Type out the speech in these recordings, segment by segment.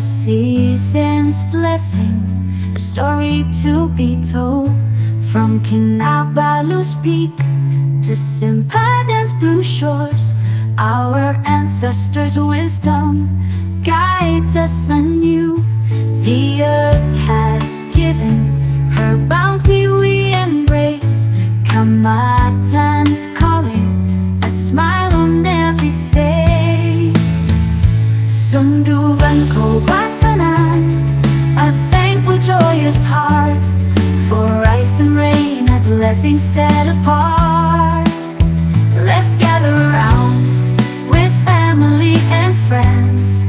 season's blessing, a story to be told. From Kinabalu's peak to Simpadan's blue shores, our ancestors' wisdom guides us anew. The earth has given her bounty we embrace. Kaamatan's calling, a smile on every face. Sunduvan, Koubasanan, a thankful, joyous heart, for ice and rain, a blessing set apart. Let's gather around with family and friends,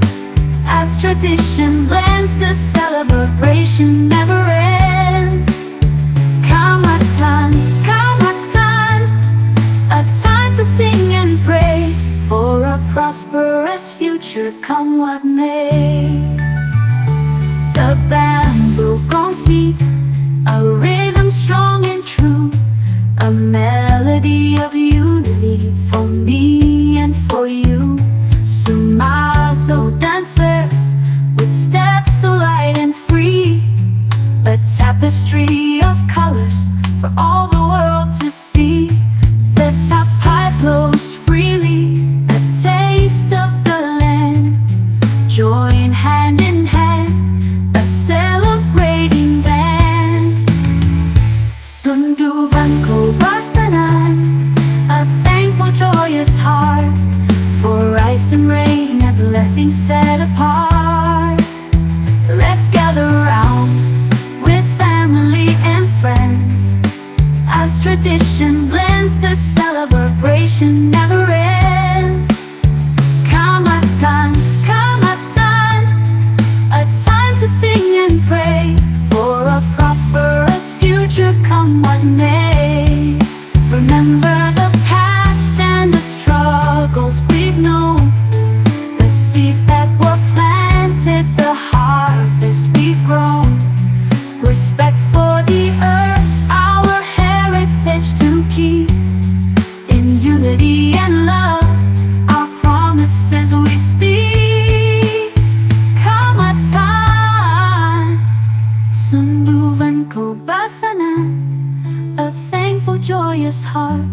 as tradition blends, the celebration never ends. Kaamatan, Kaamatan, a time to sing and pray for a prosperous future, come what may. The bamboo gongs beat, a rhythm strong and true, a melody of unity for me and for you. Sumazo dancers with steps so light and free, a tapestry of colors for all the world to see. The tapai flows freely, a taste of the land, join hand in hand, a celebrating band. Sunduvan, Koubasanan, a thankful, joyous heart, for ice and rain, a blessing set apart. Let's gather around with family and friends, as tradition blends, the celebration never ends. Kaamatan, Kaamatan, a time to sing and pray for a prosperous future, come what may. Remember the past and the struggles we've known, the seeds that were planted, the harvest we've grown. Respect for the earth, our heritage to keep. In unity and love, our promises we speak. Kaamatan, Sunduvan, Koubasanan, a thankful, joyous heart,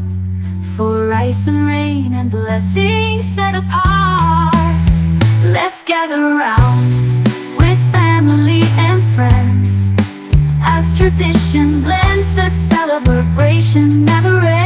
for ice and rain and blessings set apart. Let's gather around with family and friends, as tradition blends, the celebration never ends.